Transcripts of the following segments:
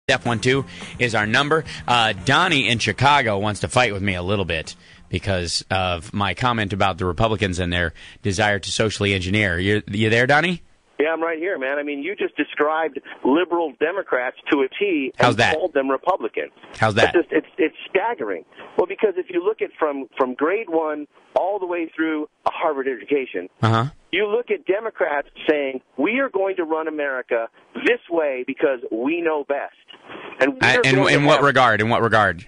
F12 is our number. Donnie in Chicago wants to fight with me a little bit because of my comment about the Republicans and their desire to socially engineer. You there, Donnie? Yeah, I'm right here, man. I mean, you just described liberal Democrats to a T and How's that? called them Republicans. How's that? It's staggering. Well, because if you look at from grade 1 all the way through a Harvard education, you look at Democrats saying, we are going to run America this way because we know best. And in what regard? In what regard?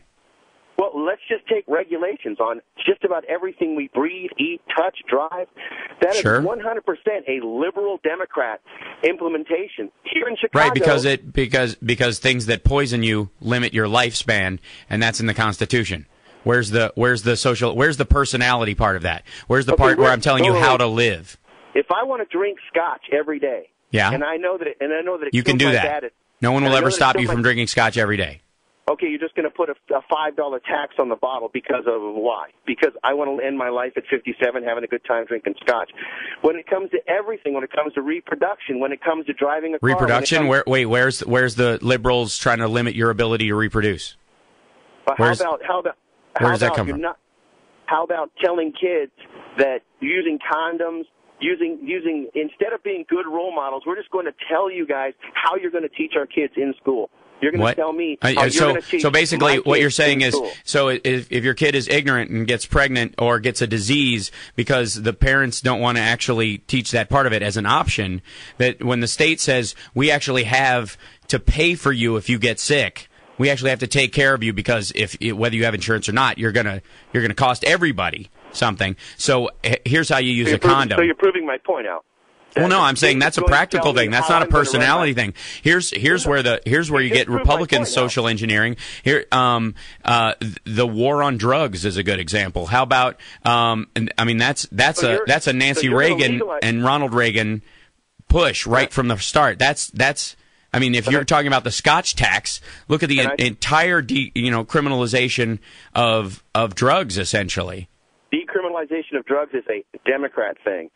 Well, let's just take regulations on just about everything we breathe, eat, touch, drive. That Sure. is 100% a liberal Democrat implementation here in Chicago. Right, because things that poison you limit your lifespan, and that's in the Constitution. Where's the personality part of that? Where's the part where I'm telling you how to live? If I want to drink scotch every day, yeah, and I know that it you can do that. No one will ever stop you from drinking scotch every day. Okay, you're just going to put a $5 tax on the bottle because of why? Because I want to end my life at 57 having a good time drinking scotch. When it comes to everything, when it comes to reproduction, when it comes to driving a car... Reproduction? Where's the liberals trying to limit your ability to reproduce? Where does that come from? How about telling kids that using condoms, using instead of being good role models, we're just going to tell you guys how you're going to teach our kids in school. You're going to tell me how you're going to teach. So basically what you're saying is, so if your kid is ignorant and gets pregnant or gets a disease because the parents don't want to actually teach that part of it as an option, that when the state says we actually have to pay for you if you get sick, we actually have to take care of you because whether you have insurance or not, you're gonna cost everybody something. So here's how you use a condom. So you're proving my point out. Well, no, I'm saying that's a practical thing. That's not a personality thing. Here's where you get Republican social engineering. Here, the war on drugs is a good example. How about? I mean, that's a Nancy Reagan and Ronald Reagan push right from the start. That's. I mean, if you're talking about the Scotch tax, look at the entire criminalization of drugs, essentially. Decriminalization of drugs is a Democrat thing.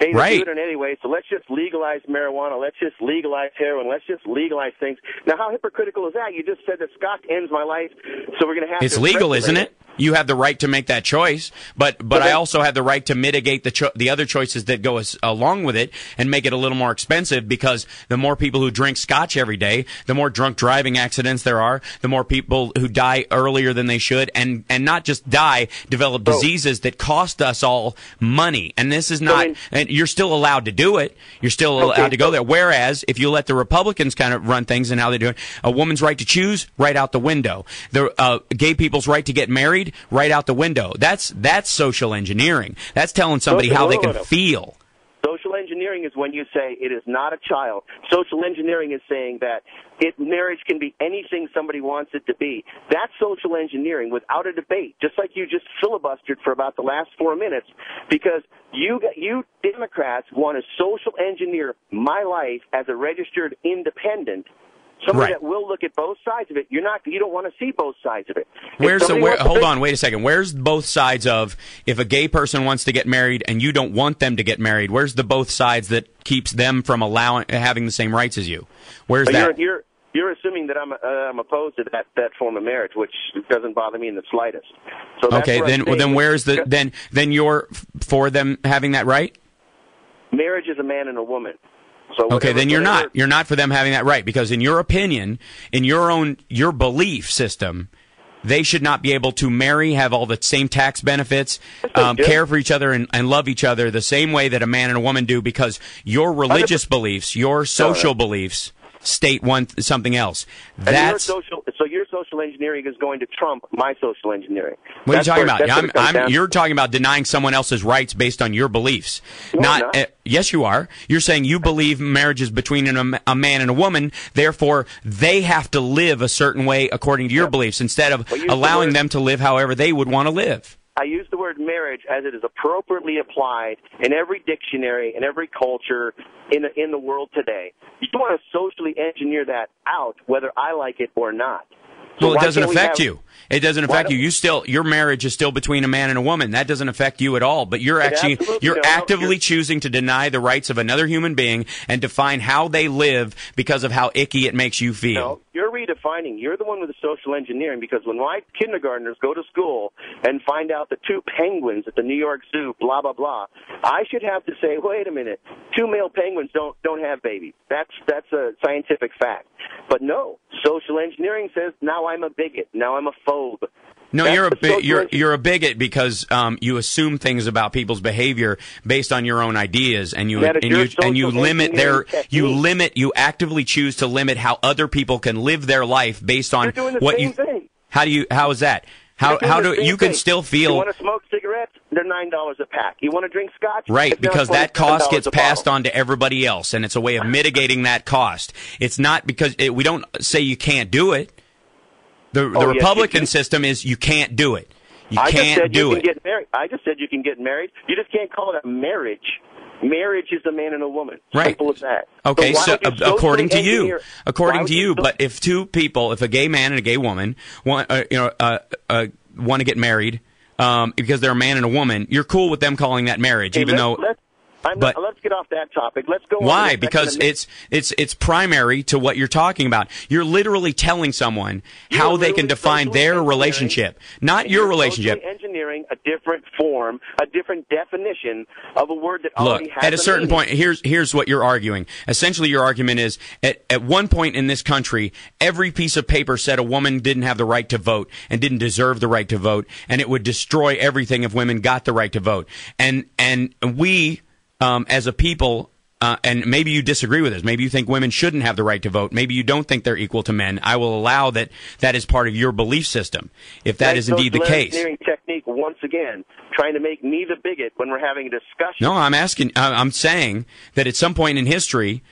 They do it in any way, so let's just legalize marijuana, let's just legalize heroin, let's just legalize things. Now, how hypocritical is that? You just said that Scotch ends my life, so we're going to have to... It's legal, isn't it? You have the right to make that choice, but I also have the right to mitigate the other choices that go along with it and make it a little more expensive, because the more people who drink Scotch every day, the more drunk driving accidents there are, the more people who die earlier than they should, and not just die, develop diseases that cost us all money. And this is not... And you're still allowed to do it. You're still allowed to go there. Whereas, if you let the Republicans kind of run things and how they do it, a woman's right to choose, right out the window. The gay people's right to get married, right out the window. That's social engineering. That's telling somebody how they can feel. Social engineering is when you say it is not a child. Social engineering is saying that marriage can be anything somebody wants it to be. That's social engineering without a debate, just like you just filibustered for about the last 4 minutes, because you Democrats want to social engineer my life as a registered independent. Somebody that will look at both sides of it. You don't want to see both sides of it. Hold on, wait a second. Where's both sides of, if a gay person wants to get married and you don't want them to get married, where's the both sides that keeps them from having the same rights as you? Where's that? You're assuming that I'm opposed to that form of marriage, which doesn't bother me in the slightest. So okay, then where's then you're for them having that right? Marriage is a man and a woman. Okay, then you're not. You're not for them having that right, because in your opinion, in your belief system, they should not be able to marry, have all the same tax benefits, care for each other, and love each other the same way that a man and a woman do, because your religious beliefs, your social beliefs state something else. So your social engineering is going to trump my social engiering. What are you talking about? You're talking about denying someone else's rights based on your beliefs. Yes, you are. You're saying you believe marriage is between a man and a woman, therefore they have to live a certain way according to your beliefs, instead of allowing them to live however they would want to live. I use the word marriage as it is appropriately applied in every dictionary, in every culture in the world today. You want to socially engineer that out, whether I like it or not. Well, it doesn't affect you. It doesn't affect you. Your marriage is still between a man and a woman. That doesn't affect you at all. But you're actively choosing to deny the rights of another human being and define how they live because of how icky it makes you feel. No, you're redefining. You're the one with the social engineering, because when my kindergartners go to school and find out the 2 penguins at the New York Zoo, blah, blah, blah, I should have to say, wait a minute, 2 male penguins don't have babies. That's a scientific fact. But no, social engineering says now I'm a bigot, now I'm a phobe. No, you're a bigot because you assume things about people's behavior based on your own ideas, and you actively choose to limit how other people can live their life based on what you. Thing. How is that? How do you can still feel? You want to smoke cigarettes? They're $9 a pack. You want to drink scotch? Right, because that cost gets passed on to everybody else, and it's a way of mitigating that cost. It's not because we don't say you can't do it. The Republican system is you can't do it. I just said you can get married. You just can't call it a marriage. Marriage is a man and a woman. Right. Simple as that. Okay, so according to you, but if 2 people, if a gay man and a gay woman want to get married because they're a man and a woman, you're cool with them calling that marriage, let's get off that topic. Let's go. Why? Because it's primary to what you're talking about. You're literally telling someone how they can define their relationship, not your relationship. Engineering a different form, a different definition of a word that already has. At a certain point, here's what you're arguing. Essentially, your argument is at one point in this country, every piece of paper said a woman didn't have the right to vote and didn't deserve the right to vote, and it would destroy everything if women got the right to vote. And we. As a people, and maybe you disagree with this. Maybe you think women shouldn't have the right to vote. Maybe you don't think they're equal to men. I will allow that is part of your belief system, if that is indeed the case. Engineering technique, once again, trying to make me the bigot when we're having a discussion. No, I'm saying that at some point in history,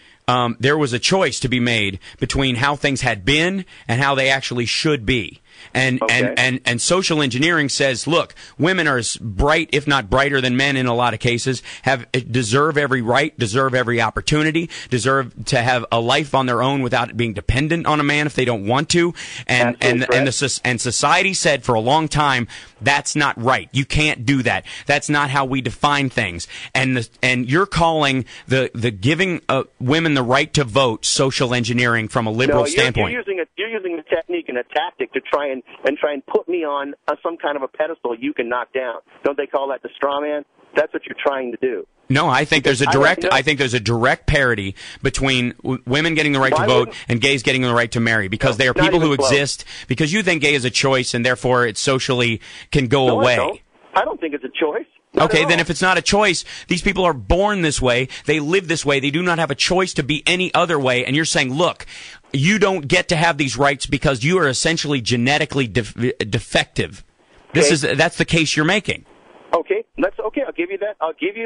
there was a choice to be made between how things had been and how they actually should be. And social engineering says, look, women are as bright, if not brighter than men in a lot of cases, deserve every right, deserve every opportunity, deserve to have a life on their own without being dependent on a man if they don't want to. And society said for a long time, that's not right. You can't do that. That's not how we define things. And you're calling the giving women the right to vote social engineering from a liberal standpoint. You're using a technique and a tactic to try and put me on some kind of a pedestal you can knock down. Don't they call that the straw man? That's what you're trying to do. No, I think there's a direct parity between women getting the right to vote and gays getting the right to marry, because they are people who exist because you think gay is a choice and therefore it socially can go away. I don't think it's a choice. Okay, then if it's not a choice, these people are born this way, they live this way, they do not have a choice to be any other way, and you're saying, look, you don't get to have these rights because you are essentially genetically defective. That's the case you're making. Okay, I'll give you that. I'll give you